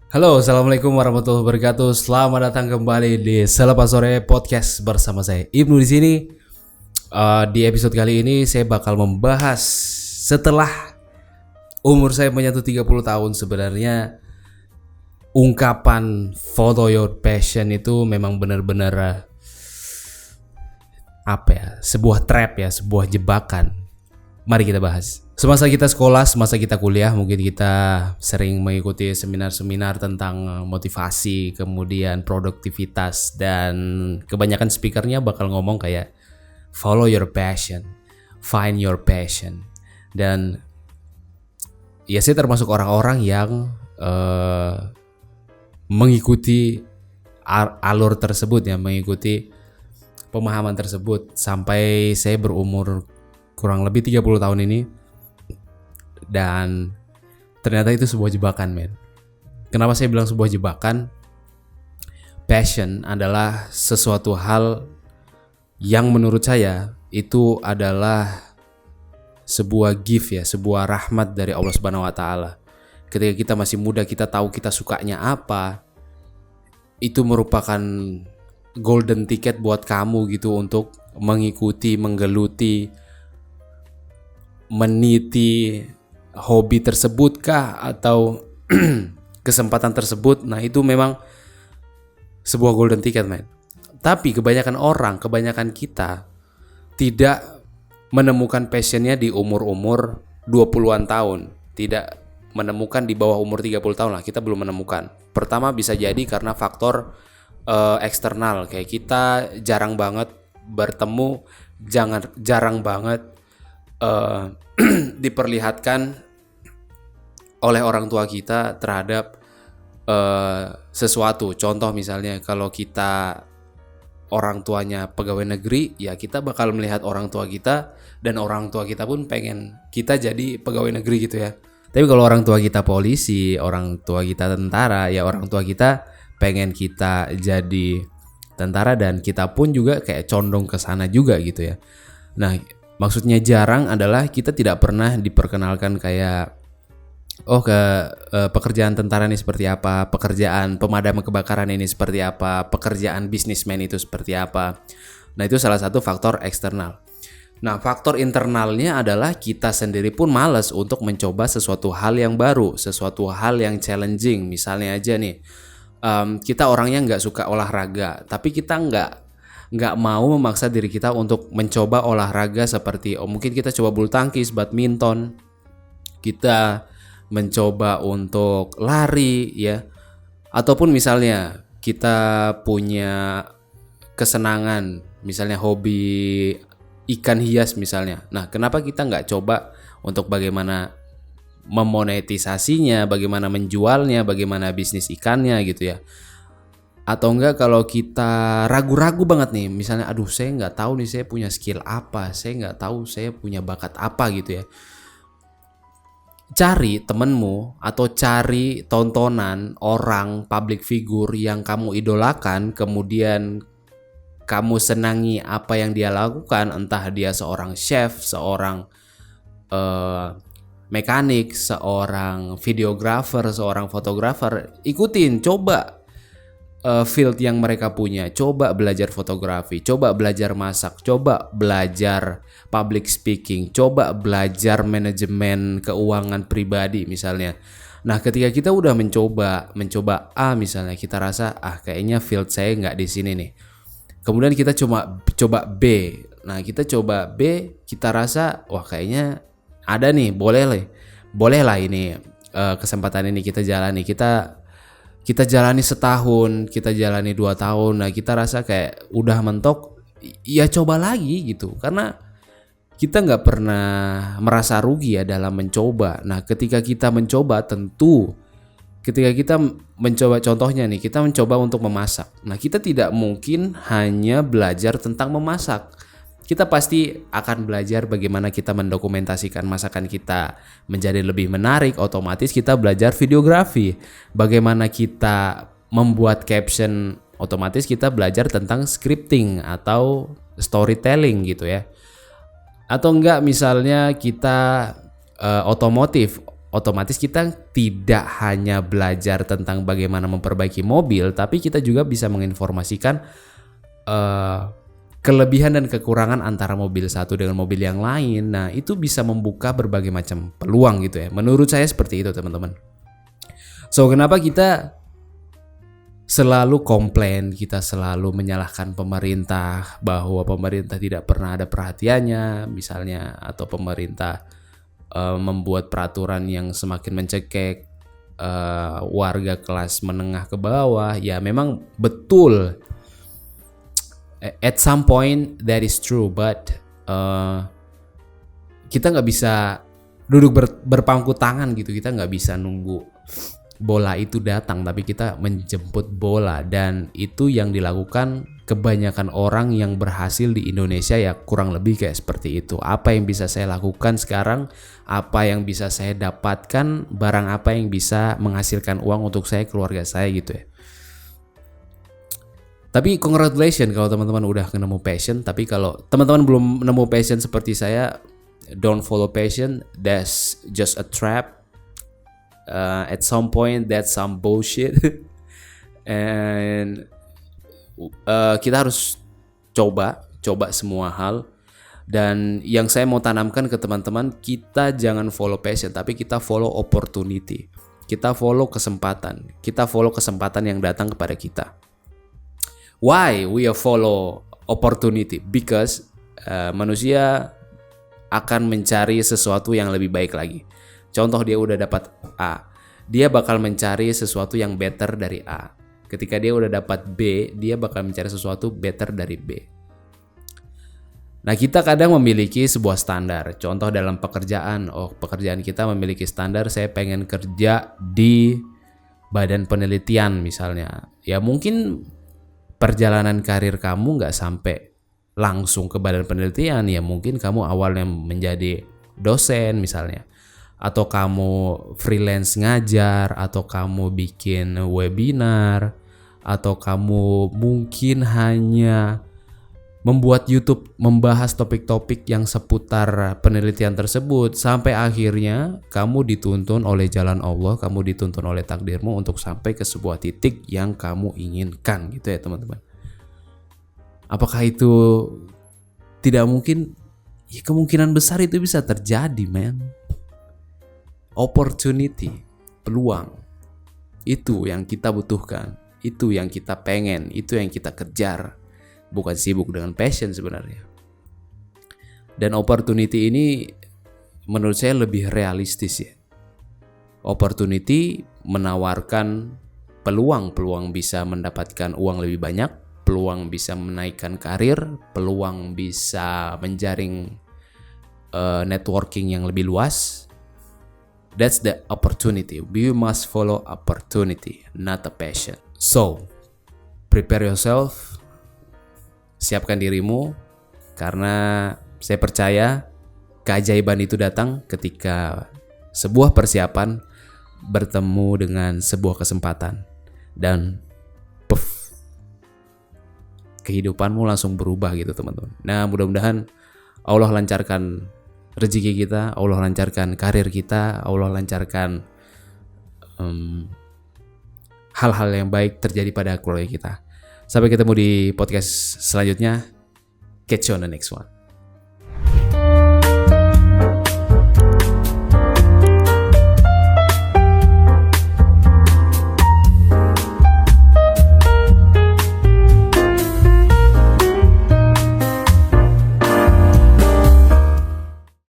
Halo, assalamualaikum warahmatullahi wabarakatuh. Selamat datang kembali di Selepas Sore Podcast bersama saya Ibnu di sini. Di episode kali ini saya bakal membahas setelah umur saya menyentuh 30 tahun sebenarnya ungkapan follow your passion itu memang benar-benar sebuah trap ya, sebuah jebakan. Mari kita bahas. Semasa kita sekolah, semasa kita kuliah, mungkin kita sering mengikuti seminar-seminar tentang motivasi, kemudian produktivitas, dan kebanyakan speakernya bakal ngomong kayak follow your passion, find your passion. Dan ya saya termasuk orang-orang yang mengikuti alur tersebut ya, mengikuti pemahaman tersebut sampai saya berumur kurang lebih 30 tahun ini. Dan ternyata itu sebuah jebakan, men. Kenapa saya bilang sebuah jebakan? Passion adalah sesuatu hal yang menurut saya itu adalah sebuah gift ya, sebuah rahmat dari Allah Subhanahu wa taala. Ketika kita masih muda, kita tahu kita sukanya apa. Itu merupakan golden ticket buat kamu gitu untuk mengikuti, menggeluti, meniti hobi tersebut kah atau kesempatan tersebut. Nah itu memang sebuah golden ticket, man. Tapi kebanyakan kita tidak menemukan passionnya di umur-umur 20-an tahun. Tidak menemukan di bawah umur 30 tahun lah, kita belum menemukan. Pertama bisa jadi karena faktor eksternal, kayak kita jarang banget bertemu, jarang banget diperlihatkan oleh orang tua kita terhadap sesuatu. Contoh misalnya kalau kita orang tuanya pegawai negeri, ya kita bakal melihat orang tua kita dan orang tua kita pun pengen kita jadi pegawai negeri gitu ya. Tapi kalau orang tua kita polisi, orang tua kita tentara, ya orang tua kita pengen kita jadi tentara dan kita pun juga kayak condong ke sana juga gitu ya. Nah, maksudnya jarang adalah kita tidak pernah diperkenalkan kayak pekerjaan tentara ini seperti apa, pekerjaan pemadam kebakaran ini seperti apa, pekerjaan bisnismen itu seperti apa. Nah itu salah satu faktor eksternal. Nah faktor internalnya adalah kita sendiri pun malas untuk mencoba sesuatu hal yang baru, sesuatu hal yang challenging. Misalnya aja nih, kita orangnya nggak suka olahraga, tapi kita nggak mau memaksa diri kita untuk mencoba olahraga seperti mungkin kita coba bulu tangkis, badminton, kita mencoba untuk lari ya, ataupun misalnya kita punya kesenangan, misalnya hobi ikan hias misalnya. Nah kenapa kita nggak coba untuk bagaimana memonetisasinya, bagaimana menjualnya, bagaimana bisnis ikannya gitu ya. Atau enggak kalau kita ragu-ragu banget nih, misalnya aduh saya nggak tahu nih saya punya skill apa, saya nggak tahu saya punya bakat apa gitu ya. Cari temenmu atau cari tontonan orang public figure yang kamu idolakan, kemudian kamu senangi apa yang dia lakukan, entah dia seorang chef, seorang mekanik, seorang videographer, seorang fotografer. Ikutin, coba field yang mereka punya, coba belajar fotografi, coba belajar masak, coba belajar public speaking, coba belajar manajemen keuangan pribadi misalnya. Nah ketika kita udah mencoba A misalnya, kita rasa kayaknya field saya nggak di sini nih, kemudian kita coba B. Nah kita coba B, kita rasa wah kayaknya ada nih, boleh lah ini kesempatan ini kita jalani, kita jalani setahun, kita jalani 2 tahun. Nah kita rasa kayak udah mentok, ya coba lagi gitu. Karena kita nggak pernah merasa rugi ya dalam mencoba. Nah ketika kita mencoba, tentu ketika kita mencoba, contohnya nih kita mencoba untuk memasak. Nah kita tidak mungkin hanya belajar tentang memasak. Kita pasti akan belajar bagaimana kita mendokumentasikan masakan kita menjadi lebih menarik. Otomatis kita belajar videografi, bagaimana kita membuat caption. Otomatis kita belajar tentang scripting atau storytelling gitu ya. Atau enggak misalnya kita otomotif, otomatis kita tidak hanya belajar tentang bagaimana memperbaiki mobil, tapi kita juga bisa menginformasikan kelebihan dan kekurangan antara mobil satu dengan mobil yang lain. Nah, itu bisa membuka berbagai macam peluang gitu ya. Menurut saya seperti itu, teman-teman. So, kenapa kita selalu komplain, kita selalu menyalahkan pemerintah bahwa pemerintah tidak pernah ada perhatiannya misalnya, atau pemerintah membuat peraturan yang semakin mencekik warga kelas menengah ke bawah. Ya memang betul, at some point that is true, but kita nggak bisa duduk berpangku tangan gitu. Kita nggak bisa nunggu bola itu datang, tapi kita menjemput bola. Dan itu yang dilakukan kebanyakan orang yang berhasil di Indonesia, ya kurang lebih kayak seperti itu. Apa yang bisa saya lakukan sekarang, apa yang bisa saya dapatkan, barang apa yang bisa menghasilkan uang untuk saya, keluarga saya gitu ya. Tapi congratulations kalau teman-teman udah nemu passion. Tapi kalau teman-teman belum nemu passion seperti saya, don't follow passion. That's just a trap. At some point that's some bullshit. And kita harus coba semua hal. Dan yang saya mau tanamkan ke teman-teman, kita jangan follow passion, tapi kita follow opportunity. Kita follow kesempatan. Kita follow kesempatan yang datang kepada kita. Why we follow opportunity? Because manusia akan mencari sesuatu yang lebih baik lagi. Contoh, dia udah dapat A, dia bakal mencari sesuatu yang better dari A. Ketika dia udah dapat B, dia bakal mencari sesuatu better dari B. Nah, kita kadang memiliki sebuah standar. Contoh dalam pekerjaan, pekerjaan kita memiliki standar, saya pengen kerja di badan penelitian misalnya. Ya mungkin perjalanan karir kamu nggak sampai langsung ke badan penelitian, ya mungkin kamu awalnya menjadi dosen misalnya, atau kamu freelance ngajar, atau kamu bikin webinar, atau kamu mungkin hanya membuat YouTube membahas topik-topik yang seputar penelitian tersebut, sampai akhirnya kamu dituntun oleh jalan Allah, kamu dituntun oleh takdirmu untuk sampai ke sebuah titik yang kamu inginkan gitu ya teman-teman. Apakah itu tidak mungkin? Ya, kemungkinan besar itu bisa terjadi, man. Opportunity, peluang, itu yang kita butuhkan, itu yang kita pengen, itu yang kita kejar. Bukan sibuk dengan passion sebenarnya. Dan opportunity ini menurut saya lebih realistis ya. Opportunity menawarkan peluang bisa mendapatkan uang lebih banyak, peluang bisa menaikkan karir, peluang bisa menjaring networking yang lebih luas. That's the opportunity. We must follow opportunity, not a passion. So, prepare yourself. Siapkan dirimu, karena saya percaya keajaiban itu datang ketika sebuah persiapan bertemu dengan sebuah kesempatan, dan puff, kehidupanmu langsung berubah gitu teman-teman. Nah, mudah-mudahan Allah lancarkan rezeki kita, Allah lancarkan karir kita, Allah lancarkan hal-hal yang baik terjadi pada keluarga kita. Sampai ketemu di podcast selanjutnya. Catch you on the next one.